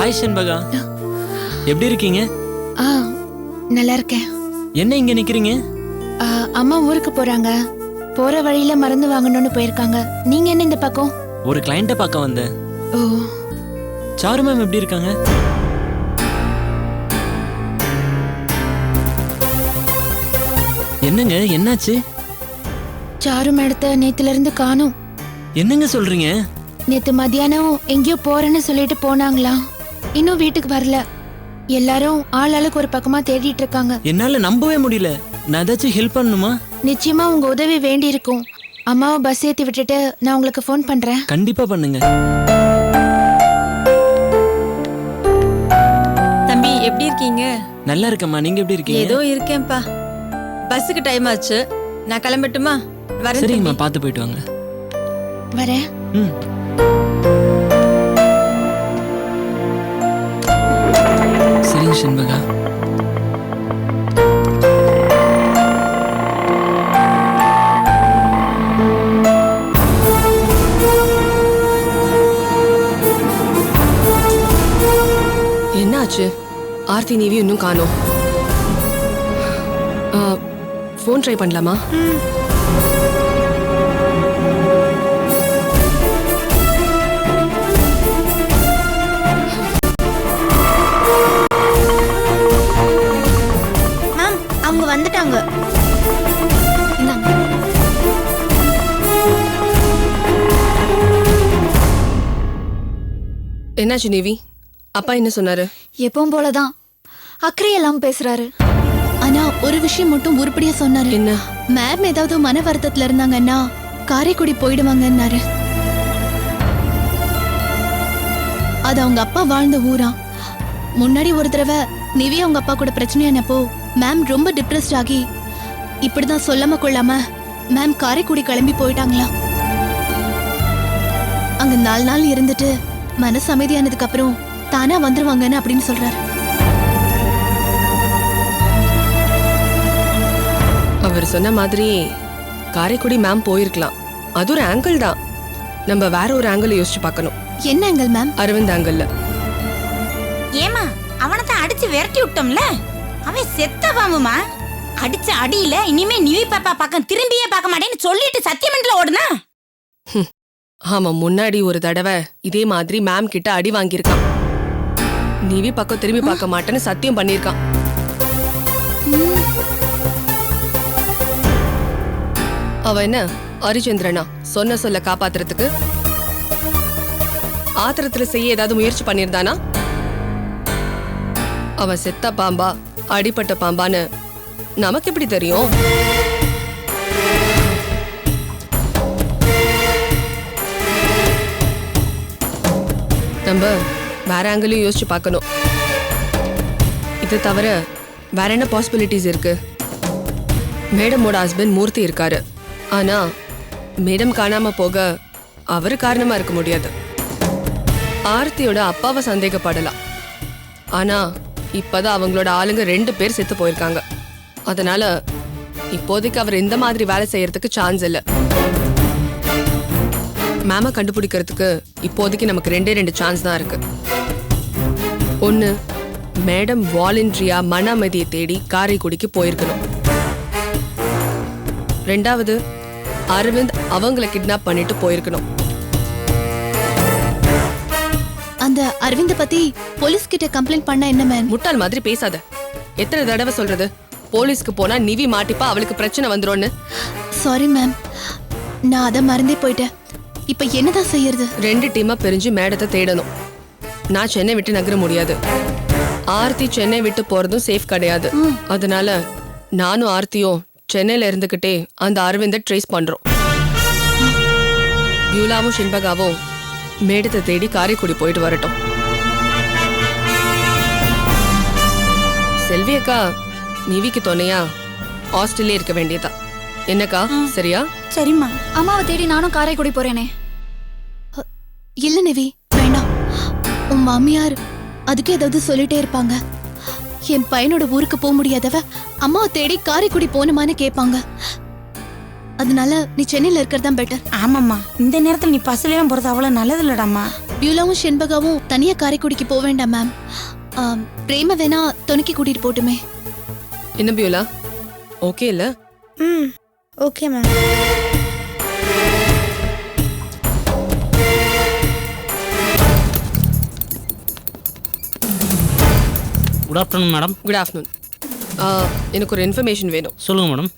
Hi Shenbaga, எப்படி இருக்கீங்க? நல்லா இருக்கேன். என்ன இங்க நிக்கிறீங்க? அம்மா ஊருக்கு போறாங்க. போற வழியில மருந்து வாங்கணும்னு போயிருக்காங்க. நீங்க என்ன இந்த பக்கம்? ஒரு கிளையண்ட்டை பார்க்க வந்தேன். ஓ, சாரு மேம் எப்படி இருக்காங்க? என்னங்க என்னாச்சு? சாரு மேடத்தை நேத்துல இருந்து காணோம். என்னங்க சொல்றீங்க? நேத்து மத்தியானம் எங்கேயோ போறேன்னு சொல்லிட்டு போனாங்களா, இன்னும் வீட்டுக்கு வரல. எல்லாரும் ஆளாளுக்கு ஒரு பக்கமா தேடிட்டு இருக்காங்க. என்னால நம்பவே முடியல. நான் ஏதாச்சும் ஹெல்ப் பண்ணணுமா? நிச்சயமா உங்க உதவி வேண்டி இருக்கும். அம்மாவை பஸ் ஏத்தி விட்டுட்டு நான் உங்களுக்கு ஃபோன் பண்றேன். கண்டிப்பா பண்ணுங்க. தம்பி எப்படி இருக்கீங்க? நல்லா இருக்கம்மா, நீங்க எப்படி இருக்கீங்க? ஏதோ இருக்கேன்ப்பா. பஸ்ஸுக்கு டைம் ஆச்சு, நான் கிளம்பட்டுமா? வரேன். சரிங்கம்மா, பார்த்து போயிட்டு வாங்க. வரேன். ம். சரிங்க செண்பகா. என்னாச்சு? ஆர்த்தி நீவி இன்னும் காணோம். ஃபோன் ட்ரை பண்ணலாமா? மேம், அவங்க வந்துட்டாங்க. என்னாச்சு நீவி? அப்பா என்ன சொன்னாரு? எப்பவும் போலதான் அக்கறை எல்லாம் பேசுறாரு. ஆனா ஒரு விஷயம் மட்டும் உருப்படியா சொன்னாரு. என்ன? மேம் ஏதாவது மன வருத்தத்துல இருந்தாங்கன்னா காரைக்குடி போயிடுவாங்கன்னாரு. அது அவங்க அப்பா வாழ்ந்த ஊரா. முன்னாடி ஒரு தடவை நிவி அவங்க அப்பா கூட பிரச்சனையானப்போ மேம் ரொம்ப டிப்ரெஸ்ட் ஆகி இப்படிதான் சொல்லாம கொள்ளாம மேம் காரைக்குடி கிளம்பி போயிட்டாங்களா. அங்க 4 நாள் இருந்துட்டு மனசு அமைதியானதுக்கு அப்புறம் தானா வந்துருவாங்கன்னு அப்படின்னு சொல்றாரு. அவர் சொன்ன மாதிரி காரைக்குடி மேம் போயிருக்கலாம். அது ஒரு ஆங்கிள் தான். நம்ம வேற ஒரு ஆங்கிள் யோசிச்சு பார்க்கணும். என்ன ஆங்கிள் மேம்? அரவிந்த் ஆங்கிள். ஏமா அவனதான் அடிச்சு விரட்டி விட்டோம்ல, அவன் செத்த பாம்புமா. அடிச்ச அடியில இனிமே நிவி பாப்பா பக்கம் திரும்பியே பார்க்க மாட்டேன்னு சொல்லிட்டு சத்தியமண்டல ஓடுனா. ஆமா, முன்னாடி ஒரு தடவை இதே மாதிரி மேம் கிட்ட அடி வாங்கியிருக்கான். நிவி பக்கம் திரும்பி பார்க்க மாட்டேன்னு சத்தியம் பண்ணிருக்கான். அவ என்ன ஹரிச்சந்திரனா சொன்ன சொல்ல காப்பாத்துறதுக்கு? ஆத்திரத்துல செய்ய ஏதாவது முயற்சி பண்ணிருந்தானா? அவன் செத்த பாம்பா அடிப்பட்ட பாம்பான்னு நமக்கு எப்படி தெரியும்? நம்ம வேற ஆங்கிளையும் யோசிச்சு பார்க்கணும். இது தவிர வேற என்ன பாசிபிலிட்டிஸ் இருக்கு? மேடமோட ஹஸ்பண்ட் மூர்த்தி இருக்காரு. ஆனா மேடம் காணாம போக அவரு காரணமா இருக்க முடியாது. ஆர்த்தியோட அப்பாவை சந்தேகப்படலாம். ஆனா இப்பதான் அவங்களோட ஆளுங்க 2 பேர் செத்து போயிருக்காங்க. அதனால இப்போதைக்கு அவர் இந்த மாதிரி வேலை செய்யறதுக்கு சான்ஸ் இல்லை. மேம கண்டுபிடிக்கிறதுக்கு இப்போதைக்கு நமக்கு 2 சான்ஸ் தான் இருக்கு. ஒன்னு, மேடம் வாலண்டரியா மன அமைதியை தேடி காரைக்குடிக்கு போயிருக்கணும். 2வது, அரவிந்த் அவங்கள கிட்னாப் பண்ணிட்டு போயிருக்கணும். அந்த அரவிந்த பத்தி போலீஸ் கிட்ட கம்ப்ளைண்ட் பண்ணா என்ன மேம்? முட்டாள் மாதிரி பேசாத. எத்தனை தடவை சொல்றது? போலீஸ்க்கு போனா நிவி மாட்டிப்பா, அவளுக்கு பிரச்சனை வந்துரும்னு. சாரி மேம், நான் அதை மறந்தே போயிட்டேன். இப்ப என்னதான் செய்யறது? 2 டீமா பிரிஞ்சு மேடத்தை தேடணும். நான் சென்னை விட்டு நகர முடியாது. ஆர்த்தி சென்னை விட்டு போறதும் சேஃப் கிடையாது. அதனால நானும் ஆர்த்தியும் சென்னையில இருந்துகிட்டே அந்த அரவிந்த ட்ரேஸ் பண்றோம். பியூலாவும் செண்பகாவும் மேடத்தை தேடி காரைக்குடி போயிட்டு வரட்டும். செல்வி அக்கா நிவிக்கு துணையா ஹாஸ்டல்லே இருக்க வேண்டியதா. என்னக்கா, சரியா? சரிம்மா. அம்மாவை தேடி நானும் காரைக்குடி போறேனே. இல்ல நிவி, வேண்டாம். உன் மாமியார் அதுக்கு ஏதாவது சொல்லிட்டே இருப்பாங்க. என் பையனோட ஊருக்கு போக முடியாதவ அம்மாவை தேடி காரைக்குடி போனுமான்னு கேட்பாங்க. அதனால நீ சென்னையில இருக்கிறதா பெட்டர். ஆமாம்மா, இந்த நேரத்துல நீ பஸ்ல எல்லாம் போறது அவ்வளவு நல்லது இல்லடாமா. பியூலாவும் செண்பகாவும் தனியா காரைக்குடிக்கு போக வேண்டாம் மேம். பிரேம வேணா துணைக்கு கூட்டிட்டு போட்டுமே. என்ன பியூலா, ஓகே இல்ல? Okay ma'am. Good afternoon madam. Good afternoon. எனக்கு ஒரு இன்ஃபர்மேஷன் வேணும். சொல்லுங்கள் மேடம்.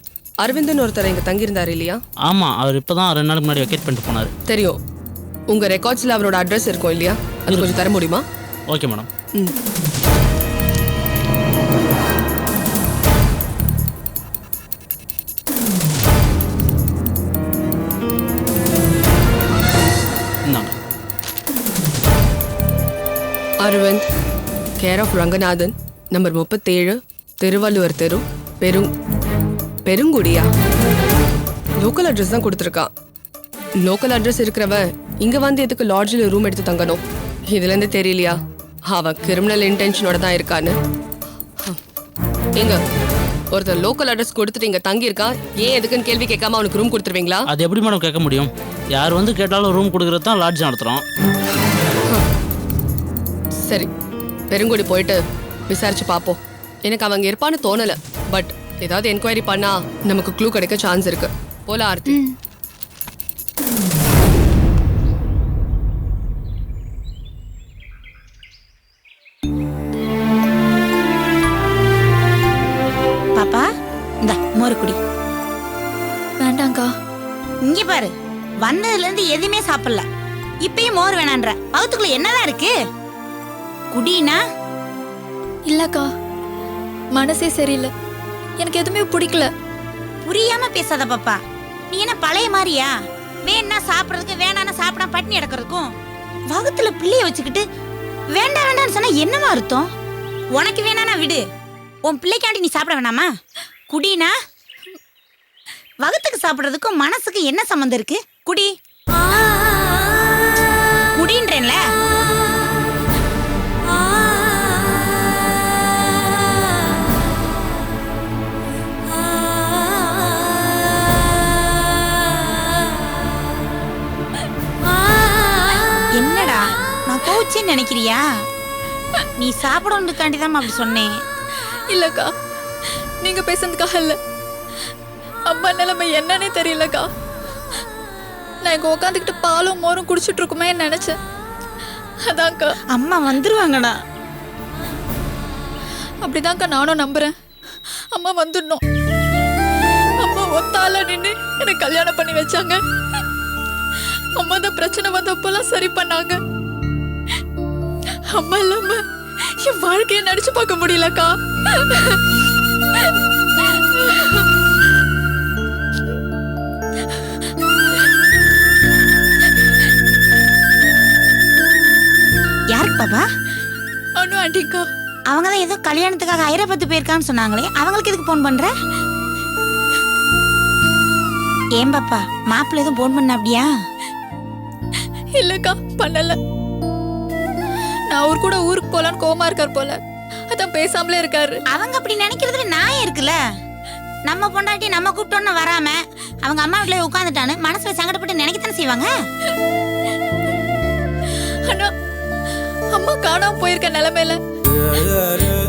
அரவிந்தன் ஒருத்தர் இங்கே தங்கியிருந்தார் இல்லையா? ஆமாம், அவர் இப்போ தான் 2 நாளுக்கு முன்னாடி வெக்கேட் பண்ணிட்டு போனார். தெரியும். உங்கள் ரெக்கார்ட்ஸில் அவரோட அட்ரஸ் இருக்கும் இல்லையா? அது கொஞ்சம் தர முடியுமா? Okay madam. ம். இந்தாங்க. Aravind, care of Ranganathan, number 37, Thiruvalluvar தெரு, பெருங்குடியா? லோக்கல் அட்ரஸ் தான் கொடுத்துருக்கான். லோக்கல் அட்ரஸ் இருக்கிறவன் இங்க வந்து எதுக்கு லாட்ஜில் ரூம் எடுத்து தங்கணும்? இதுல இருந்து தெரியலையா அவன் கிரிமினல் இன்டென்ஷனோட தான் இருக்கான்னு? எங்க ஒருத்தர் லோக்கல் அட்ரஸ் கொடுத்துட்டு இங்க தங்கி இருக்கா, ஏன் எதுக்குன்னு கேள்வி கேட்காம அவனுக்கு ரூம் கொடுத்துருவீங்களா? அது எப்படி மேடம் கேட்க முடியும்? யார் வந்து கேட்டாலும் ரூம் கொடுக்குறது தான் லாட்ஜ் நடத்துகிறோம். சரி, பெருங்குடி போயிட்டு விசாரிச்சு பார்ப்போம். எனக்கு அவங்க இருப்பான்னு தோணல, பட் ஏதாவது என்கொயரி பண்ணா நமக்கு க்ளூ கிடைக்க சான்ஸ் இருக்கு. போல ஆர்த்தி. பாப்பா இந்த மோர் குடி. வேண்டாங்க்கா. இங்க பாரு, வந்ததுல இருந்து எதுவுமே சாப்பிடல, இப்பயும் மோர் வேணான்ற. பகுத்துக்குள்ள என்னதான் இருக்கு? குடினா? இல்லக்கா, மனசே சரியில்லை, எனக்கு எதுவுமே பிடிக்கல. புரியாம பேசாத பாப்பா. நீ என்ன பழைய மாதிரியா? வேணா சாப்பிடறதுக்கு, வேணான்னு சாப்பிடாம பட்டினி கிடக்கிறதுக்கும் வகுத்துல பிள்ளைய வச்சுக்கிட்டு வேண்டாம் வேண்டாம்னு சொன்னா என்னவா அர்த்தம்? உனக்கு வேணானா விடு, உன் பிள்ளைக்காண்டி நீ சாப்பிட வேணாமா? குடினா? வகுத்துக்கு சாப்பிடுறதுக்கும் மனசுக்கு என்ன சம்மந்தம் இருக்கு? குடி குடின்றேன்ல. என்னடா நான் கோச்சின்னு நினைக்கிறியா? நீ சாப்பிடணுக்காண்டி தான் அப்படி சொன்னேன். இல்லக்கா, நீங்க பேசுறதுக்காக இல்ல, அம்மா நிலைமை என்னன்னே தெரியலக்கா. நான் இங்க உட்காந்துக்கிட்டு பாலும் மோரும் குடிச்சிட்டு இருக்குமே நினைச்சேன். அதான்க்கா. அம்மா வந்துருவாங்கடா. அப்படிதான்க்கா நானும் நம்புறேன். அம்மா வந்துடணும். அம்மா ஒத்தால நின்று எனக்கு கல்யாணம் பண்ணி வச்சாங்க. அம்மா தான் பிரச்சனை வந்தப்பெல்லாம் சரி பண்ணாங்க. அம்மா இல்லாம என் வாழ்க்கையை நடிச்சு பார்க்க முடியலக்கா. யாருக்கு பாப்பா? அனு ஆண்டிக்கா. அவங்க தான் ஏதோ கல்யாணத்துக்காக ஹைதராபாத் போயிருக்கான்னு சொன்னாங்களே, அவங்களுக்கு எதுக்கு போன் பண்ற? ஏன் பாப்பா, மாப்பிள்ள எதுவும் போன் பண்ண அப்படியா? இல்லக்கா, பண்ணல. நான் அவர் கூட ஊருக்கு போலான்னு கோமா இருக்கார் போல, அதான் பேசாமலே இருக்காரு. அவங்க அப்படி நினைக்கிறதுல நியாயம் இருக்குல்ல. நம்ம பொண்டாட்டி நம்ம கூப்பிட்டோன்னு வராம அவங்க அம்மா வீட்டுல உட்காந்துட்டான்னு மனசுல சங்கடப்பட்டு நினைக்கத்தானே செய்வாங்க. ஆனா அம்மா காணாம போயிருக்க நிலைமையில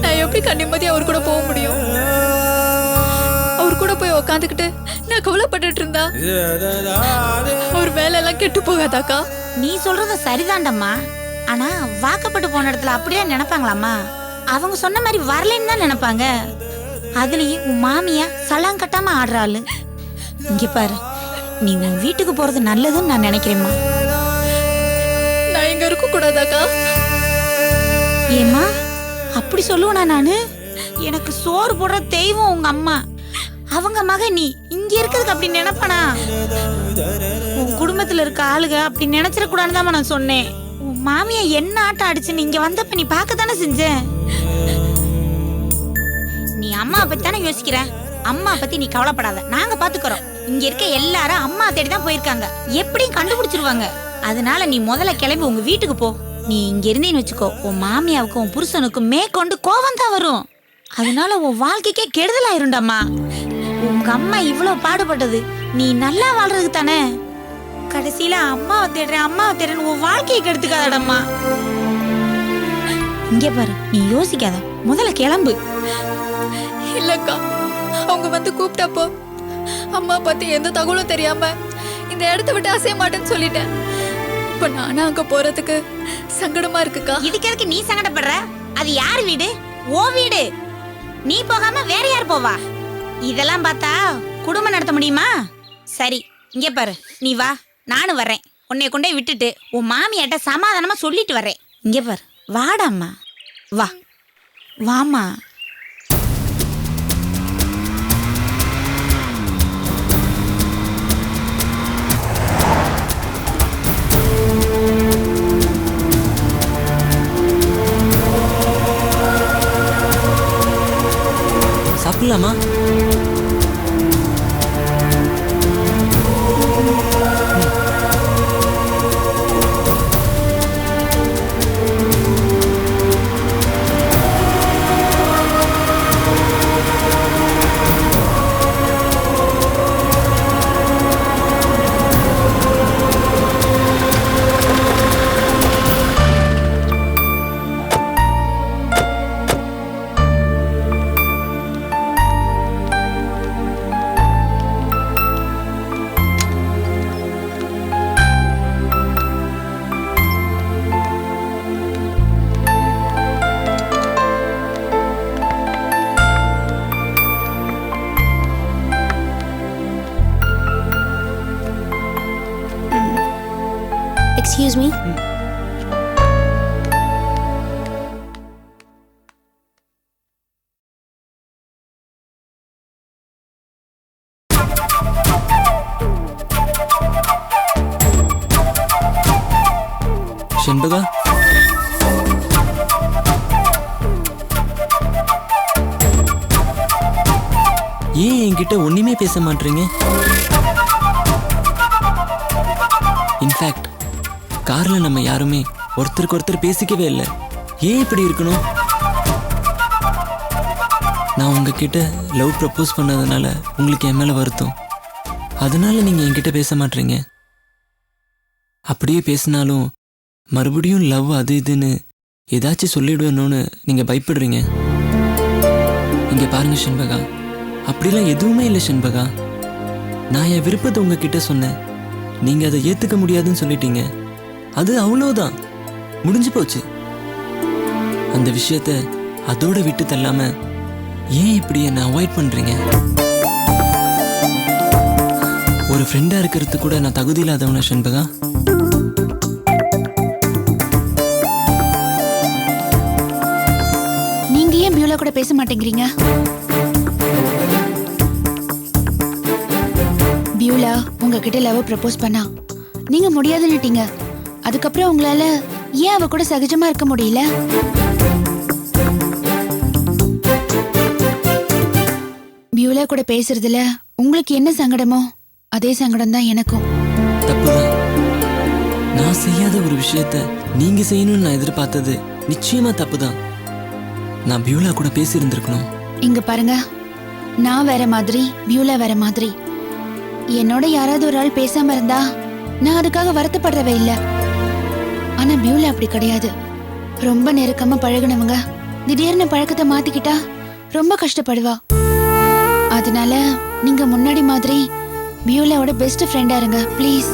நான் எப்படி நிம்மதியா அவர் கூட போக முடியும்? அவர் கூட போய் உக்காந்துக்கிட்டு நான் கவலைப்பட்டுட்டு இருந்தா அவர் வேலை எல்லாம் கெட்டு போகாதாக்கா? நீ சொல்றது சரிதாண்டம்மா. ஆனா வாக்கப்பட்டு போன இடத்துல அப்படியே நினைப்பாங்களாமா? அவங்க சொன்ன மாதிரி வரலன்னு தான் நினைப்பாங்க. அதுலயும் உன் மாமியா சலாம் கட்டாம ஆடுறாள். இங்க பாரு, நீ உன் வீட்டுக்கு போறது நல்லதுன்னு நான் நினைக்கிறேம்மா. நான் இங்க இருக்க கூடாதாக்கா? ஏமா அப்படி சொல்லுவனா? நானு எனக்கு சோறு போடுற தெய்வம் உங்க அம்மா. அவங்க மக நீ இங்க இருக்கிறதுக்கு அப்படி நினைப்பனா? உன் குடும்பத்துல இருக்க ஆளுக அப்படி நினைச்சிட கூடாதுன்னு நான் சொன்னேன். உன் மாமியா என்ன ஆட்டம் அடிச்சு நீங்க வந்தப்ப நீ பார்க்கத்தானே செஞ்ச. நீ அம்மா பத்தி தானே யோசிக்கிற. அம்மா பத்தி நீ கவலைப்படாத, நாங்க பாத்துக்கிறோம். இங்க இருக்க எல்லாரும் அம்மா தேடி தான் போயிருக்காங்க, எப்படியும் கண்டுபிடிச்சிருவாங்க. அதனால நீ முதல்ல கிளம்பி உங்க வீட்டுக்கு போ. நீ இங்க இருந்தேன்னு வச்சுக்கோ, உன் மாமியாவுக்கும் உன் புருஷனுக்கும் மேற்கொண்டு கோவம் தான் வரும். அதனால உன் வாழ்க்கைக்கே கெடுதலாயிருண்டாமா. உங்க அம்மா இவ்வளவு பாடுபட்டது நீ நல்லா வாழ்றதுக்கு தானே. கடைசியில அம்மாவை தேடுறேன்னு உன் வாழ்க்கையை கெடுத்துக்காதடம்மா. இங்க பாரு, நீ யோசிக்காத, முதல்ல கிளம்பு. இல்லக்கா, அவங்க வந்து கூப்பிட்டப்போ அம்மா பத்தி எந்த தகவலும் தெரியாம இந்த இடத்த விட்டு அசைய மாட்டேன்னு சொல்லிட்டேன். இப்ப நானும் அங்க போறதுக்கு சங்கடமா இருக்குக்கா. இதுக்கு எதுக்கு நீ சங்கடப்படுற? அது யார் வீடு? ஓ வீடு. நீ போகாம வேற யார் போவா? இதெல்லாம் பார்த்தா குடும்பம் நடத்த முடியுமா? சரி, இங்க பாரு, நீ வா, நானும் வர்றேன். உன்னை கொண்டே விட்டுட்டு உன் மாமியாட்ட சமாதானமா சொல்லிட்டு வர்றேன். இங்க பாரு, வாடாம்மா, வா, வாமா. சாப்பிடலாமா? Excuse me. செண்பகா, ஏன் என்கிட்ட ஒண்ணுமே பேச மாட்டீங்க? இன்ஃபேக்ட் கார்ல நம்ம யாருமே ஒருத்தருக்கு ஒருத்தர் பேசிக்கவே இல்லை. ஏன் இப்படி இருக்கணும்? நான் உங்ககிட்ட லவ் ப்ரப்போஸ் பண்ணதுனால உங்களுக்கு என் மேல வருத்தம். அதனால நீங்க என்கிட்ட பேச மாட்டீங்க. அப்படியே பேசினாலும் மறுபடியும் லவ் அது இதுன்னு ஏதாச்சும் சொல்லிடுவேணும்னு நீங்க பயப்படுறீங்க. இங்க பாருங்க செண்பகா, அப்படிலாம் எதுவுமே இல்லை செண்பகா. நான் என் விருப்பத்தை உங்ககிட்ட சொன்னேன், நீங்க அதை ஏத்துக்க முடியாதுன்னு சொல்லிட்டீங்க. அது அவ்வளவுதான், முடிஞ்சு போச்சு. அந்த விஷயத்த அதோட விட்டு தள்ளாம ஏன் இப்படி என்ன அவாய்ட் பண்றீங்க? ஒரு ஃப்ரெண்டா இருக்கிறது கூட நான் தகுதி இல்லாதவன செண்பகா. நீங்க ஏன் பியூலா கூட பேச மாட்டேங்கிறீங்க? பியூலா உங்ககிட்ட லவ் ப்ரப்போஸ் பண்ணா நீங்க முடியாதுன்னுட்டீங்க. அதுக்கப்புறம் உங்களால ஏன் அவ கூட சகஜமா இருக்க முடியல? பியூலா கூட பேசுறதுல உங்களுக்கு என்ன சங்கடமோ அதே சங்கடம் தான் எனக்கும். தப்புதான். நான் செய்யாத ஒரு விஷயத்த நீங்க செய்யணும்னு நான் எதிர்பார்த்தது நிச்சயமா தப்புதான். நான் பியூலா கூட பேசி இருந்திருக்கணும். இங்க பாருங்க, நான் வேற மாதிரி, பியூலா வேற மாதிரி. என்னோட யாராவது ஒரு ஆள் பேசாம இருந்தா நான் அதுக்காக வருத்தப்படுறவே இல்லை. ஆனா பியூலா அப்படி கிடையாது. ரொம்ப நெருக்கமா பழகுனவங்க திடீர்னு பழக்கத்தை மாத்திக்கிட்டா ரொம்ப கஷ்டப்படுவா. அதனால நீங்க முன்னாடி மாதிரி பியூலாவோட பெஸ்ட் ஃப்ரெண்டா இருங்க please.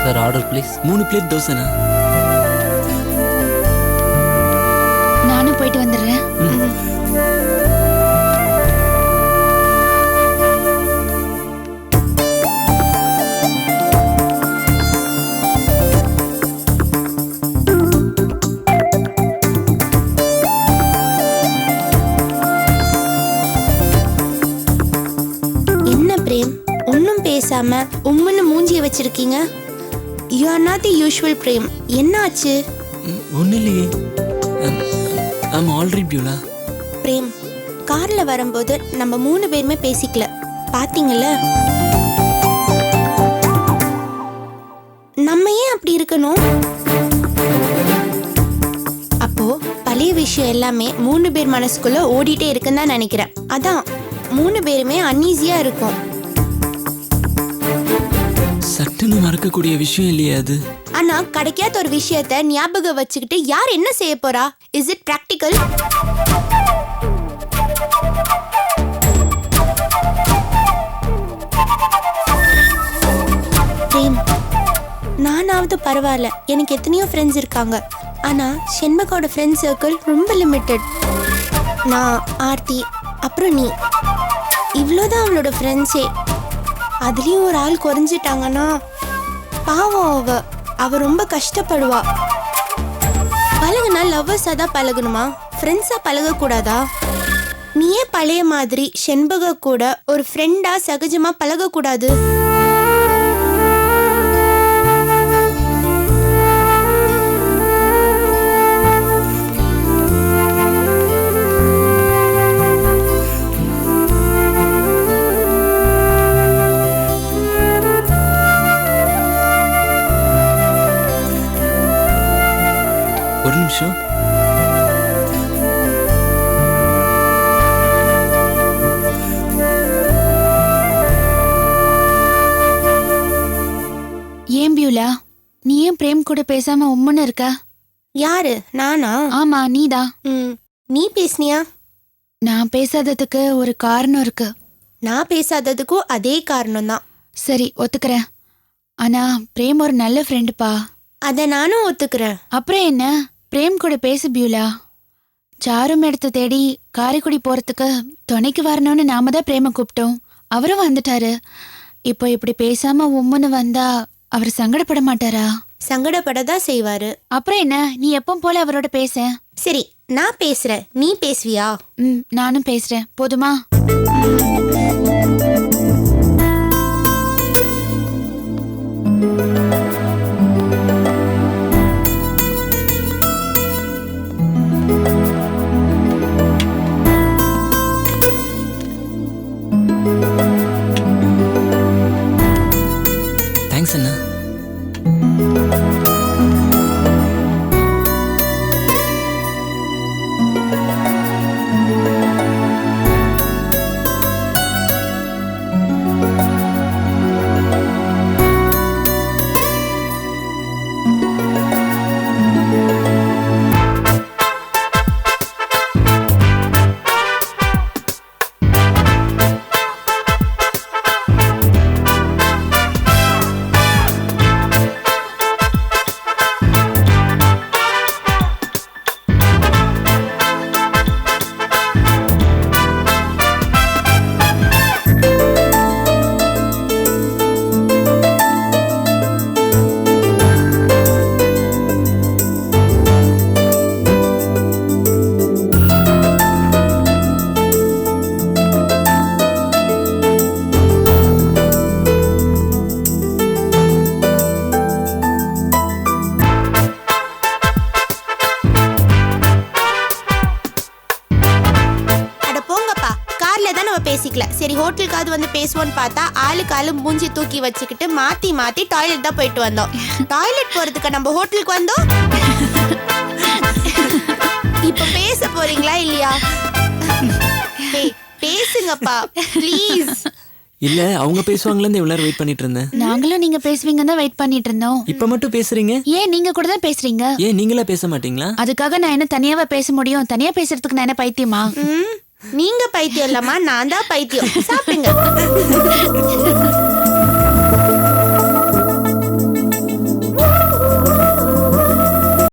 Sir, order please. 3 plate தோசைண்ணா. நானும் போயிட்டு வந்துடுறேன். என்ன பிரேம், ஒன்னும் பேசாம உம்முன்னு மூஞ்சிய வச்சிருக்கீங்க? You are not the usual Prem. என்னாச்சு? ஒன்றும் இல்லையே. I'm alright Beulah. பிரேம், கார்ல வரும்போது நம்ம 3 பேருமே பேசிக்கல, பாத்தீங்கல்ல? நம்ம ஏன் அப்படி இருக்கணும்? அப்போ பழைய விஷயம் எல்லாமே 3 பேர் மனசுக்குள்ள ஓடிட்டே இருக்குன்னு தான் நினைக்கிறேன். அதான் 3 பேருமே அன்ஈஸியா இருக்கும். சட்டுன்னு மறக்கக்கூடிய விஷயம் இல்லையே அது. ஆனா கிடைக்காத ஒரு விஷயத்த ஞாபகம் வச்சுக்கிட்டு யார் என்ன செய்ய போறா? Is it practical? பிரேம், நானாவது பரவாயில்ல, எனக்கு எத்தனையோ ஃப்ரெண்ட்ஸ் இருக்காங்க. ஆனா செண்பகோட ஃப்ரெண்ட் சர்க்கிள் ரொம்ப லிமிட்டட். நான், ஆர்த்தி, அப்புறம் நீ, இவ்வளோதான் அவளோட ஃப்ரெண்ட்ஸே. அதுலேயும் ஒரு ஆள் குறைஞ்சிட்டாங்கன்னா பாவம், அவ ரொம்ப கஷ்டப்படுவா. பழகுனா லவ்வர்ஸா தான் பழகணுமா? ஃப்ரெண்ட்ஸா பழகக்கூடாதா? நீயே பழைய மாதிரி செண்பக கூட ஒரு ஃப்ரெண்டா சகஜமா பழகக்கூடாது? ஒரு நிமிஷம். ஏன் பியூலா, நீ ஏன் பிரேம் கூட பேசாம உம்முன்னு இருக்க? யாரு? நானா? ஆமா, நீதான். நீ பேசுனியா? நான் பேசாததுக்கு ஒரு காரணம் இருக்கு. நான் பேசாததுக்கும் அதே காரணம் தான். சரி, ஒத்துக்கிறேன். ஆனா பிரேம் ஒரு நல்ல ஃப்ரெண்டுப்பா. அதை நானும் ஒத்துக்கிறேன். அப்புறம் என்ன, பிரேம் கூட பேசு பியூலா. சாரும் எடுத்து தேடி காரைக்குடி போறதுக்கு துணைக்கு வரணும்னு நாம தான் பிரேம கூப்பிட்டோம். அவரும் வந்துட்டாரு. இப்போ இப்படி பேசாம உம்முன்னு வந்தா அவர் சங்கடப்பட மாட்டாரா? சங்கடப்படதான் செய்வாரு. அப்புறம் என்ன, நீ எப்பவும் போல அவரோட பேச. சரி, நான் பேசுறேன், நீ பேசுவியா? நானும் பேசுறேன், போதுமா? தேங்க்ஸ் அண்ணா. பேசிக்கல. சரி, ஹோட்டலுக்காவது வந்து பேசுவோன்னு பார்த்தா ஆளுக்கு ஆளு மூஞ்சி தூக்கி வச்சுக்கிட்டு மாத்தி மாத்தி டாய்லெட் தான் போயிட்டு வந்தோம். டாய்லெட் போறதுக்கு நம்ம ஹோட்டலுக்கு வந்தோம். இப்ப பேச போறீங்களா இல்லையா? பேசுங்கப்பா ப்ளீஸ். இல்ல, அவங்க பேசுவாங்களே இவ்வளவு வெயிட் பண்ணிட்டு இருந்தேன். நாங்களும் நீங்க பேசுவீங்கன்னு தான் வெயிட் பண்ணிட்டு இருந்தோம். இப்ப மட்டும் பேசுறீங்க? ஏன் நீங்க கூட தான் பேசுறீங்க? ஏன் நீங்களா பேச மாட்டீங்களா? அதுக்காக நான் என்ன தனியாவா பேச முடியும்? தனியா பேசுறதுக்கு நான் என்ன பைத்தியமா? நீங்க பைத்தியம் இல்லம்மா, நான் தான் பைத்தியம். சாப்பிடுங்க.